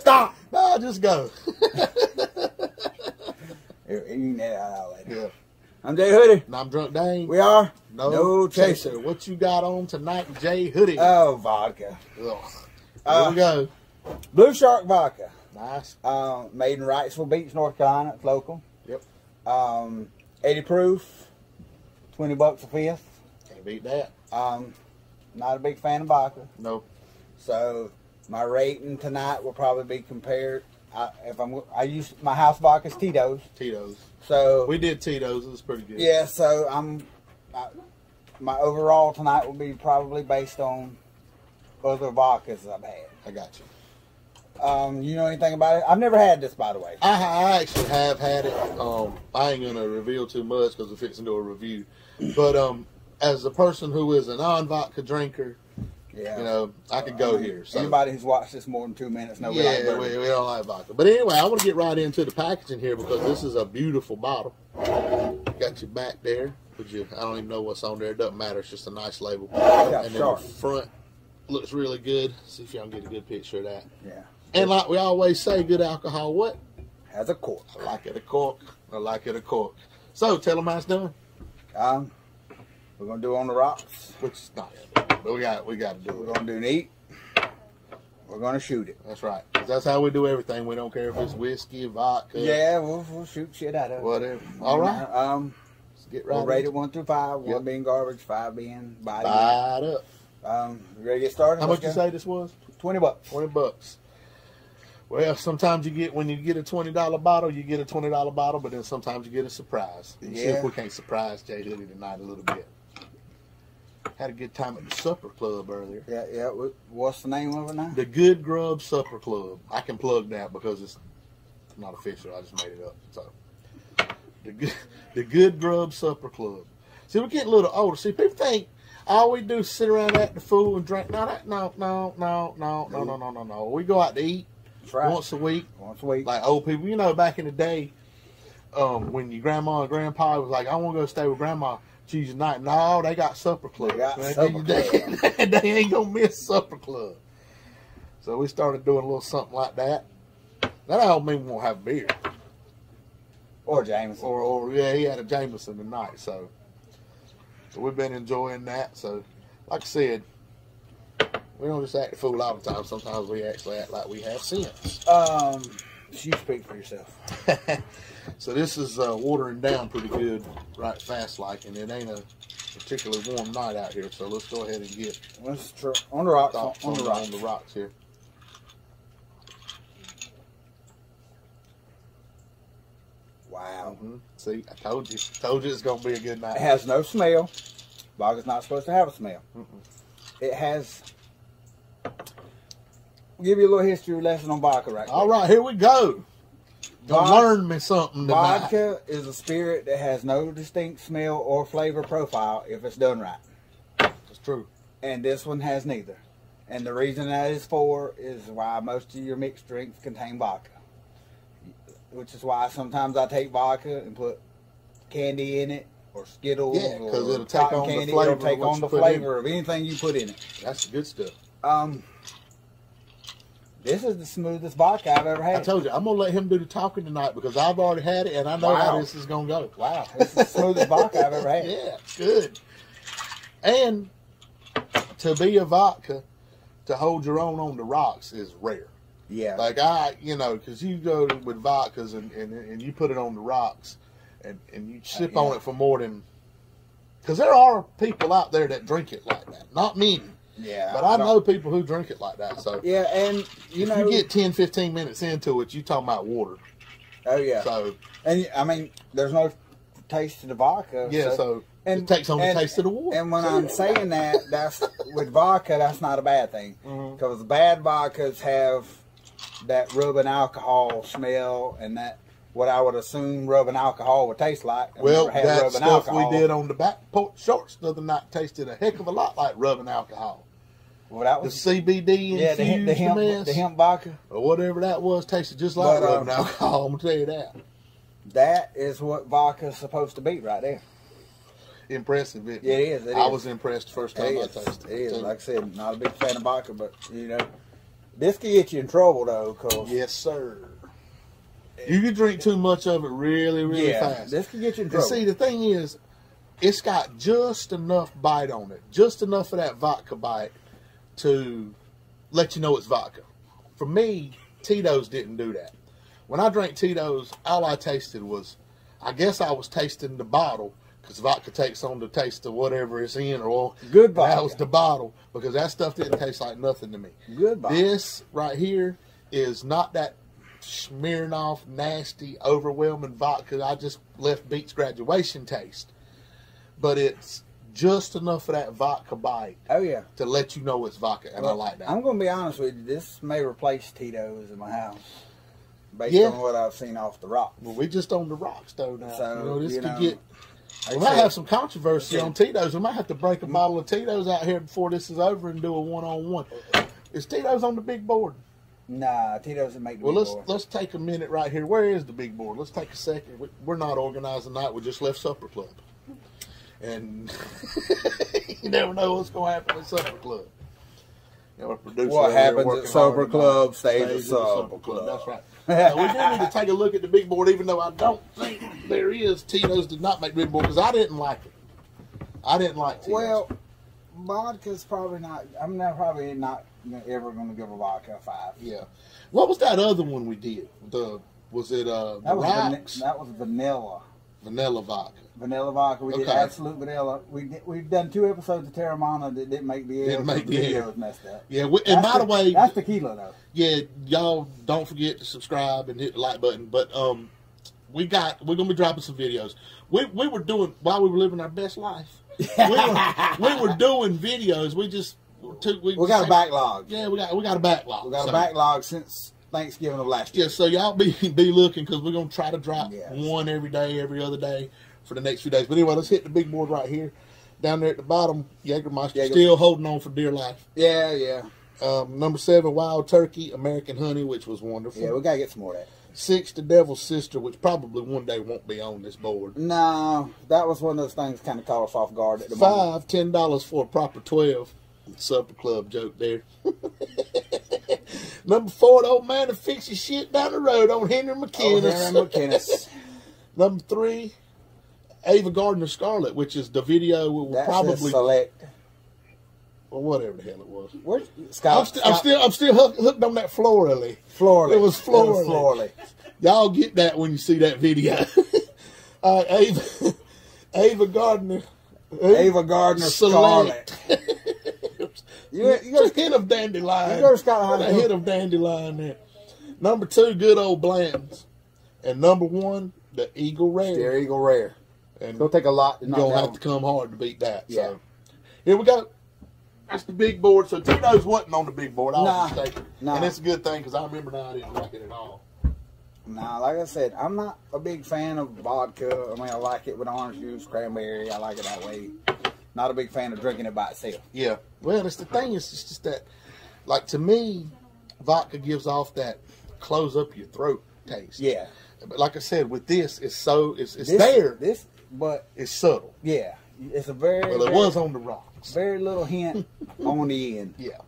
Stop! No, just go. Yeah. I'm Jay Hoodie. And I'm Drunk Dane. We are No Chaser. What you got on tonight, Jay Hoodie? Oh, vodka. Here we go. Blue Shark vodka. Nice. Made in Wrightsville Beach, North Carolina. It's local. Yep. 80 proof. $20 a fifth. Can't beat that. Not a big fan of vodka. No. So my rating tonight will probably be compared. I use my house vodka's Tito's. Tito's. So we did Tito's. It was pretty good. Yeah. So my overall tonight will be probably based on other vodkas I've had. I got you. You know anything about it? I've never had this, by the way. I actually have had it. I ain't gonna reveal too much because we're fixing to do a review. But as a person who is a non-vodka drinker, yeah, you know, I could go here. So. Anybody who's watched this more than 2 minutes knows. Yeah, we don't like vodka. But anyway, I want to get right into the packaging here because this is a beautiful bottle. Got your back there. I don't even know what's on there. It doesn't matter. It's just a nice label. Yeah, and then the front looks really good. See if y'all can get a good picture of that. Yeah. And like we always say, good alcohol, what? Has a cork. I like it a cork. I like it a cork. So, tell them how it's done. We're going to do on the rocks. Which is not but we got to do it. We're going to do neat. We're going to shoot it. That's right. That's how we do everything. We don't care if it's whiskey, vodka. Yeah, we'll shoot shit out of it. Whatever. All right. Let's get right. We'll rate it 1 through 5. 1 being garbage, 5 being body. Fired up. You ready to get started? How much you say this was? $20. $20. Well, sometimes when you get a $20 bottle, you get a $20 bottle, but then sometimes you get a surprise. See if we can't surprise Jay Hoodie tonight a little bit. Had a good time at the supper club earlier. Yeah. What's the name of it now? The Good Grub Supper Club. I can plug that because it's not official. I just made it up. So the Good Grub Supper Club. See, we're getting a little older. See, people think all we do is sit around at the food and drink. No. We go out to eat. Right. Once a week. Like old people. You know, back in the day, when your grandma and grandpa was like, I want to go stay with grandma Tuesday night. No, they got supper club. They ain't going to miss supper club. So we started doing a little something like that. That don't mean we won't have beer. Or Jameson. Or yeah, he had a Jameson tonight. So we've been enjoying that. So, like I said, we don't just act the fool all the time. Sometimes we actually act like we have sense. You speak for yourself. So this is watering down pretty good, right fast like, and it ain't a particularly warm night out here. So let's go ahead and get on the rocks. On the rocks here. Wow. See, I told you it's gonna be a good night. It has no smell. Vodka's not supposed to have a smell. It has. I'll give you a little history lesson on vodka right now. All right, here we go. Gonna learn me something tonight. Vodka is a spirit that has no distinct smell or flavor profile if it's done right. That's true. And this one has neither. And the reason that is for is why most of your mixed drinks contain vodka. Which is why sometimes I take vodka and put candy in it, or Skittles, because it'll take on the flavor. It'll take on the flavor of anything you put in it. That's the good stuff. This is the smoothest vodka I've ever had. I told you, I'm going to let him do the talking tonight because I've already had it and I know how this is going to go. Wow, this is the smoothest vodka I've ever had. Yeah, good. And to be a vodka, to hold your own on the rocks is rare. Yeah. Like because you go with vodkas and you put it on the rocks and you sip on it for more than, because there are people out there that drink it like that. Not me. Yeah, but I know people who drink it like that. So yeah, and if you get 10, 15 minutes into it, you talking about water. Oh yeah. So and I mean, there's no taste to the vodka. Yeah, so it takes on the taste of the water. And when I'm saying that, that's with vodka, that's not a bad thing, because bad vodkas have that rubbing alcohol smell and that what I would assume rubbing alcohol would taste like. Well, that stuff we did on the back porch shorts the other night tasted a heck of a lot like rubbing alcohol. Well, that was the CBD infused the hemp vodka or whatever that was tasted just like rubbing alcohol. I'm gonna tell you that. That is what vodka is supposed to be right there. impressive. Isn't it? Yeah, it is. I was impressed the first time I tasted it. It is. Like I said, not a big fan of vodka, but you know, this can get you in trouble though. Cause yes, sir. You can drink too much of it really fast. This can get you in trouble. And see, the thing is, it's got just enough bite on it, just enough of that vodka bite to let you know it's vodka. For me, Tito's didn't do that. When I drank Tito's, all I tasted was, I guess I was tasting the bottle, because vodka takes on the taste of whatever it's in, or good vodka. That was the bottle, because that stuff didn't taste like nothing to me. Good vodka. This right here is not that smearing off nasty, overwhelming vodka I just left Beats graduation taste. But it's just enough of that vodka bite. Oh yeah. To let you know it's vodka, and I like that. I'm going to be honest with you. This may replace Tito's in my house, based on what I've seen off the rocks. Well, we just on the rocks though now. So this could get. We might have some controversy on Tito's. We might have to break a bottle of Tito's out here before this is over and do a one-on-one. Is Tito's on the big board? Nah, Tito's didn't make the big board. Well, let's take a minute right here. Where is the big board? Let's take a second. We're not organizing tonight. We just left Supper Club. And you never know what's going to happen at Supper Club. You know, what happens at Supper Club stays at Supper Club. That's right. We do need to take a look at the big board, even though I don't think there is. Tito's did not make the big board because I didn't like it. I didn't like Tito's. Well, vodka's probably not. I'm probably not ever going to give a vodka a 5. Yeah. What was that other one we did? Was it the rocks? That was vanilla. Vanilla vodka. Vanilla vodka. We did absolute vanilla. We've done 2 episodes of Terramana that didn't make the air. Didn't make the air. Was messed up. Yeah. And by the way, that's tequila though. Yeah, y'all don't forget to subscribe and hit the like button. But we're gonna be dropping some videos. We were doing while we were living our best life. we were doing videos. We got a backlog. Yeah, we got a backlog. We got a backlog since Thanksgiving of last year. Yeah, so y'all be looking because we're gonna try to drop one every day, every other day for the next few days. But anyway, let's hit the big board right here. Down there at the bottom, Jägermeister still holding on for dear life. Yeah, yeah. Number 7, Wild Turkey, American Honey, which was wonderful. Yeah, we gotta get some more of that. 6, The Devil's Sister, which probably one day won't be on this board. No, that was one of those things kind of caught us off guard at the moment. $10 for a proper 12. Supper Club joke there. Number 4, the old man that fixes shit down the road on Henry McKinnis. Number 3, Ava Gardner Scarlet, which is the video we will probably select. Well, whatever the hell it was. I'm still hooked on that Florally. It was Florally. Y'all get that when you see that video. Ava Gardner. Ava Gardner Scarlet. You got a hint of dandelion. A hint of dandelion there. Number 2, Good Old Blanton's. And number 1, the Eagle Rare. The Eagle Rare. And it'll take a lot. You're going to have to come hard to beat that. Yeah. So, here we go. That's the big board. So Tito's wasn't on the big board. I was mistaken. And it's a good thing because I remember now I didn't like it at all. Nah, like I said, I'm not a big fan of vodka. I mean, I like it with orange juice, cranberry. I like it that way. Not a big fan of drinking it by itself. Yeah. Well, it's the thing. It's just that, like, to me, vodka gives off that close up your throat taste. Yeah. But like I said, with this, it's there. But it's subtle. Yeah. It's a very. Well, it was on the rocks. Very little hint on the end. Yeah.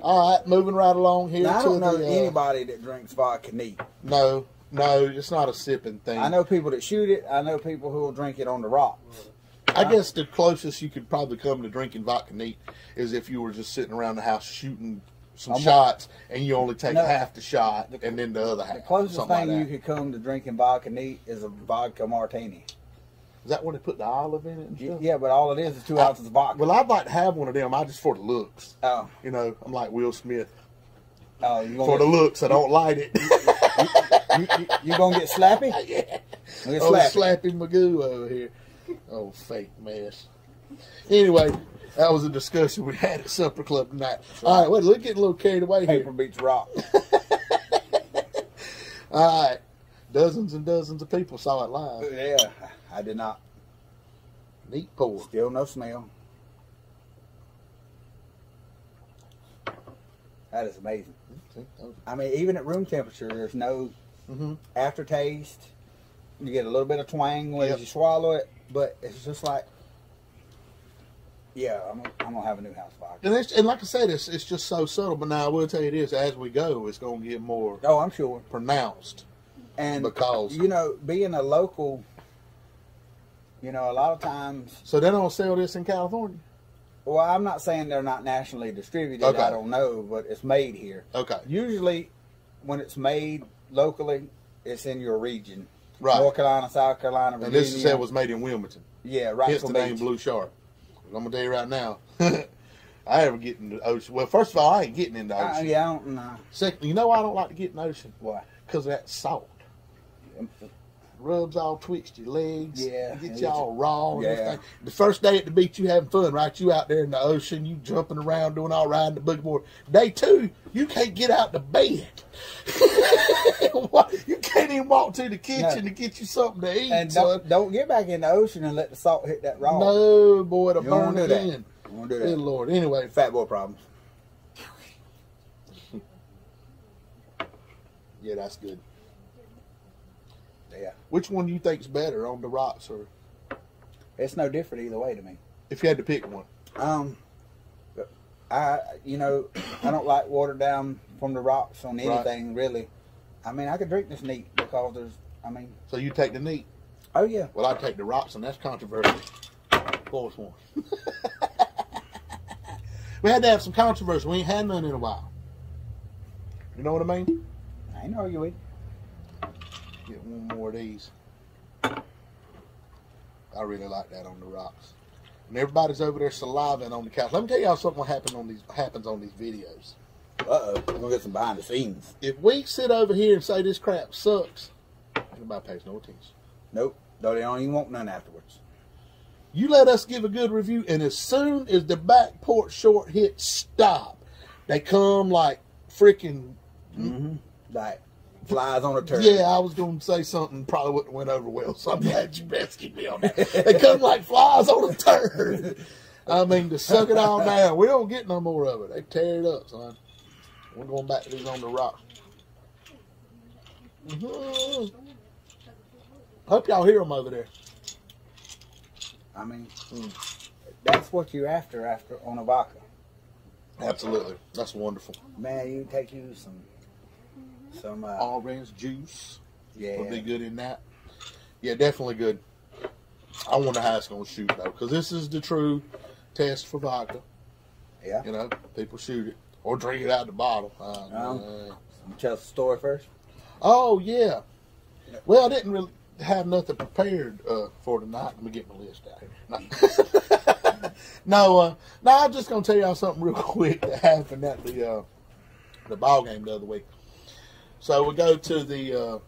All right, moving right along here. Now, I don't know anybody that drinks vodka neat. No, it's not a sipping thing. I know people that shoot it. I know people who will drink it on the rocks. I guess the closest you could probably come to drinking vodka neat is if you were just sitting around the house shooting some shots and you only take half the shot and then the other half. The closest thing you could come to drinking vodka neat is a vodka martini. Is that when they put the olive in it and stuff? Yeah, but all it is 2 ounces of vodka. Well, I'd like to have one of them. I just for the looks. Oh. You know, I'm like Will Smith. Oh, for the looks, I don't light it. You gonna get slappy? Yeah. Slappy Magoo over here. Oh, fake mess. Anyway, that was a discussion we had at Supper Club tonight. All right, well, let's get a little carried away here. Paper beats rock. All right. Dozens and dozens of people saw it live. Yeah, I did not. Neat pour. Still no smell. That is amazing. I mean, even at room temperature, there's no aftertaste. You get a little bit of twang as you swallow it, but it's just like Yeah, I'm gonna have a new house vodka. And like I said, it's just so subtle. But now I will tell you this: as we go, it's going to get more. Oh, I'm sure Pronounced. And because being a local, a lot of times. So they don't sell this in California. Well, I'm not saying they're not nationally distributed. Okay. I don't know, but it's made here. Okay. Usually, when it's made locally, it's in your region. Right. North Carolina, South Carolina, Virginia. And this said was made in Wilmington. Yeah, right. Hence the name Blue Shark. I'm gonna tell you right now, I ever get in the ocean. Well, first of all, I ain't getting in the ocean. Yeah, I don't know. Second, you know why I don't like to get in the ocean? Why? Because of that salt. Rubs all twixt your legs. Yeah. Get you all raw and everything. The first day at the beach, you having fun, right? You out there in the ocean, you jumping around, doing all riding the boogie board. Day 2, you can't get out the bed. You can't even walk to the kitchen to get you something to eat. And don't get back in the ocean and let the salt hit that raw. No, boy, it'll burn it in. You won't do that. Good Lord. Anyway. Fat boy problems. Yeah, that's good. Yeah. Which one do you think's better, on the rocks or? It's no different either way to me. If you had to pick one. I don't like watered down from the rocks on anything really. I mean, I could drink this neat because So you take the neat? Oh yeah. Well, I take the rocks, and that's controversial. Fourth one. We had to have some controversy. We ain't had none in a while. You know what I mean? I ain't arguing. Get one more of these. I really like that on the rocks. And everybody's over there salivating on the couch. Let me tell y'all something happens on these videos. Uh-oh. We're going to get some behind the scenes. If we sit over here and say this crap sucks, nobody pays no attention. Nope. No, they don't even want none afterwards. You let us give a good review, and as soon as the back porch short hits stop, they come like freaking... Like flies on a turd. Yeah, I was going to say something probably wouldn't have went over well, so I'm glad you rescued me on that. They come like flies on a turd. I mean, to suck it all down. We don't get no more of it. They tear it up, son. We're going back to these on the rock. Hope y'all hear them over there. I mean, that's what you're after on a vodka. Absolutely. That's wonderful. Man, you take you some orange juice. Yeah. Would be good in that. Yeah, definitely good. I wonder how it's going to shoot, though, because this is the true test for vodka. Yeah. People shoot it or drink it out of the bottle. Tell us the story first. Oh, yeah. Well, I didn't really have nothing prepared for tonight. Let me get my list out here. No, I'm just going to tell y'all something real quick that happened at the ball game the other week. So we go to the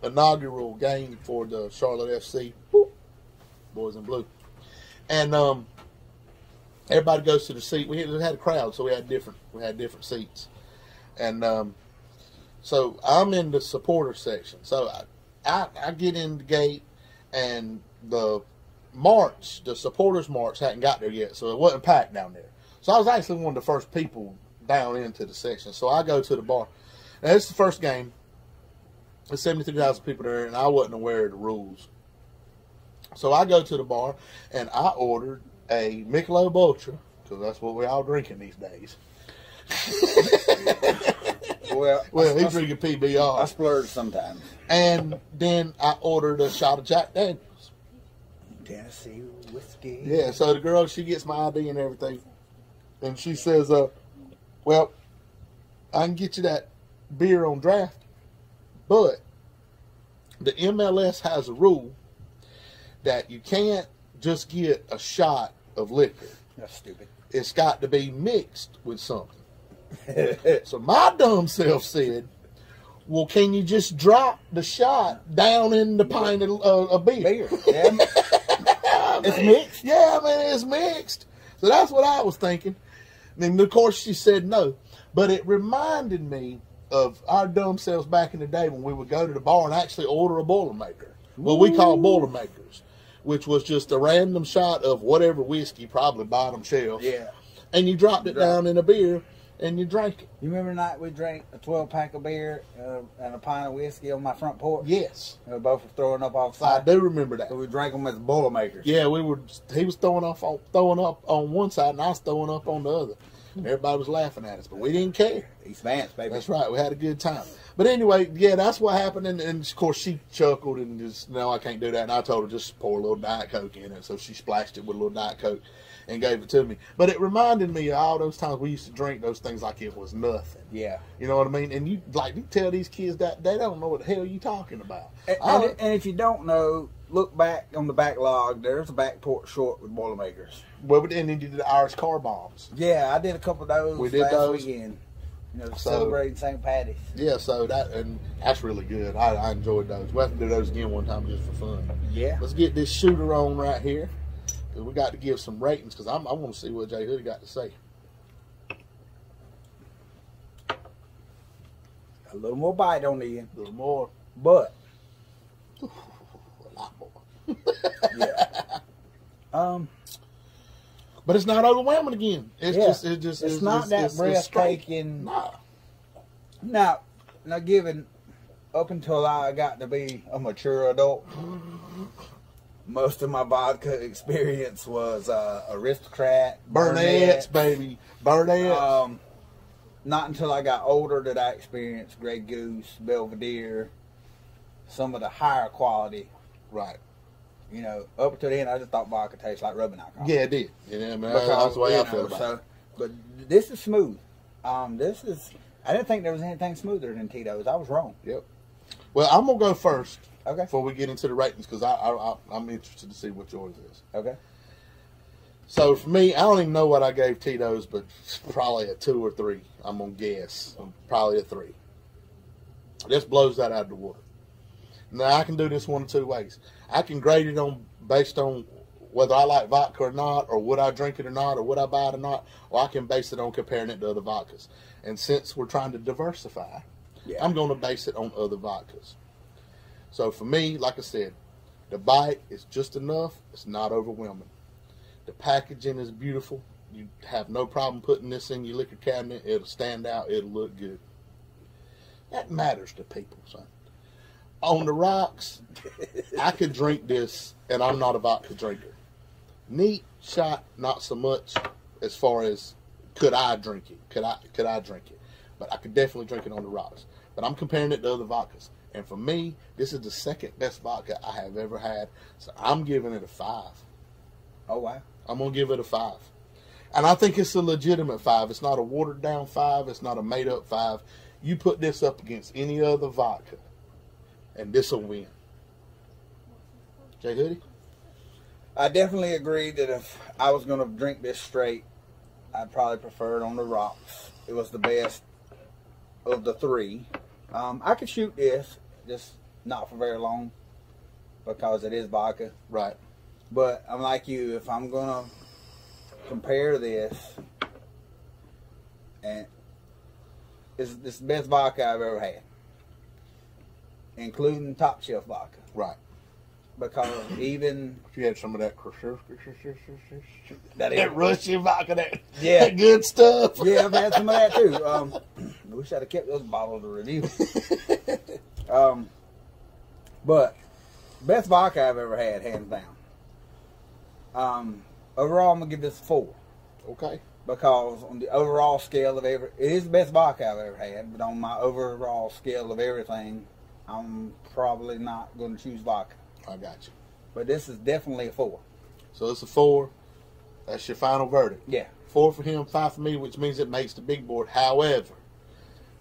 inaugural game for the Charlotte FC, boys in blue, and everybody goes to the seat. We had a crowd, so we had different seats, and so I'm in the supporter section. So I get in the gate, and the supporters march hadn't got there yet, so it wasn't packed down there. So I was actually one of the first people down into the section. So I go to the bar. Now, this is the first game. There's 73,000 people there, and I wasn't aware of the rules. So I go to the bar, and I ordered a Michelob Ultra, because that's what we're all drinking these days. Well, he's drinking PBR. I splurge sometimes. And then I ordered a shot of Jack Daniels. Tennessee whiskey. Yeah, so the girl, she gets my ID and everything. And she says, well, I can get you that beer on draft, but the MLS has a rule that you can't just get a shot of liquor. That's stupid. It's got to be mixed with something. So my dumb self said, well, can you just drop the shot down in the pint of beer? Yeah. It's mixed? Yeah, it's mixed. So that's what I was thinking. And of course she said no. But it reminded me of our dumb selves back in the day when we would go to the bar and actually order a Boilermaker. What we call Boilermakers, which was just a random shot of whatever whiskey, probably bottom shelf. Yeah. And you dropped it down in a beer, and you drank it. You remember the night we drank a 12-pack of beer and a pint of whiskey on my front porch? Yes. And we both were throwing up off the I side. do remember that. So we drank them as Boilermakers. Yeah, we were. He was throwing up on one side, and I was throwing up on the other. Everybody was laughing at us, but we didn't care. East Vance, baby. That's right. We had a good time. But anyway, yeah, that's what happened. And of course, she chuckled and just, no, I can't do that. And I told her just pour a little Diet Coke in it. So she splashed it with a little Diet Coke and gave it to me. But it reminded me of all those times we used to drink those things like it was nothing. Yeah. You know what I mean? And you tell these kids that they don't know what the hell you talking about. And if you don't know, look back on the back log. There's a back porch short with Boilermakers. Well, and then you did the Irish car bombs. Yeah, I did a couple of those last weekend. You know, celebrating St. Patty's. Yeah, so that's really good. I enjoyed those. We'll have to do those again one time just for fun. Yeah. Let's get this shooter on right here. We got to give some ratings because I want to see what Jay Hoodie got to say. A little more bite on the end. A little more. But. A lot more. Yeah. But it's not overwhelming again. It's not that breathtaking. Now, given up until I got to be a mature adult, most of my vodka experience was Aristocrat, Burnett's, baby, Burnett's. Not until I got older did I experience Grey Goose, Belvedere, some of the higher quality. Right. You know, up to the end, I just thought vodka tastes like rubbing alcohol. Yeah, it did. Yeah, man, that's the way I feel about it. But this is smooth. I didn't think there was anything smoother than Tito's. I was wrong. Yep. Well, I'm gonna go first. Okay. Before we get into the ratings, because I'm interested to see what yours is. Okay. So for me, I don't even know what I gave Tito's, but it's probably a 2 or 3. I'm gonna guess. Probably a 3. This blows that out of the water. Now I can do this one of 2 ways. I can grade it based on whether I like vodka or not, or would I drink it or not, or would I buy it or not, or I can base it on comparing it to other vodkas. And since we're trying to diversify, I'm going to base it on other vodkas. So for me, like I said, the bite is just enough. It's not overwhelming. The packaging is beautiful. You have no problem putting this in your liquor cabinet. It'll stand out. It'll look good. That matters to people, son. On the rocks, I could drink this, and I'm not a vodka drinker. Neat shot, not so much as far as could I drink it. Could I drink it? But I could definitely drink it on the rocks. But I'm comparing it to other vodkas. And for me, this is the second best vodka I have ever had. So I'm giving it a 5. Oh, wow. I'm going to give it a 5. And I think it's a legitimate 5. It's not a watered down 5. It's not a made up 5. You put this up against any other vodka, and this will win. Jay Hoodie? I definitely agree that if I was going to drink this straight, I'd probably prefer it on the rocks. It was the best of the 3. I could shoot this, just not for very long, because it is vodka. Right. But I'm like you, if I'm going to compare this, and it's the best vodka I've ever had, including top shelf vodka. Right. Because even if you had some of that that Russian vodka, that good stuff. Yeah, I've had some of that too. I wish I'd have kept those bottles to review. But best vodka I've ever had, hands down. Overall, I'm gonna give this a 4. Okay. Because on the overall scale of it is the best vodka I've ever had. But on my overall scale of everything, I'm probably not going to choose vodka. I got you. But this is definitely a 4. So it's a 4. That's your final verdict. Yeah. 4 for him, 5 for me, which means it makes the big board. However,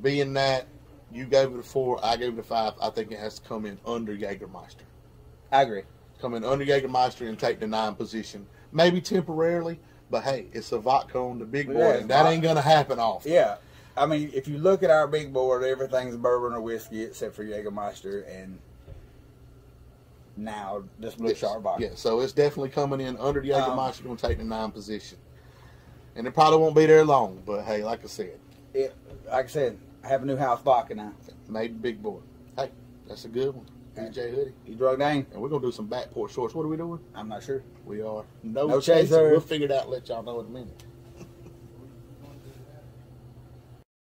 being that you gave it a 4, I gave it a 5, I think it has to come in under Jägermeister. I agree. Come in under Jägermeister and take the 9 position. Maybe temporarily, but hey, it's a vodka on the big board, and that ain't going to happen often. Yeah. I mean, if you look at our big board, everything's bourbon or whiskey except for Jägermeister and now this Blue Shark vodka. Yeah, so it's definitely coming in under the Jägermeister, going to take the 9 position. And it probably won't be there long, but hey, like I said. Like I said, I have a new house vodka now. Made the big board. Hey, that's a good one. DJ Hoodie. You drug Dane. And we're going to do some backport shorts. What are we doing? I'm not sure. We are. No chaser. We'll figure it out and let y'all know in a minute.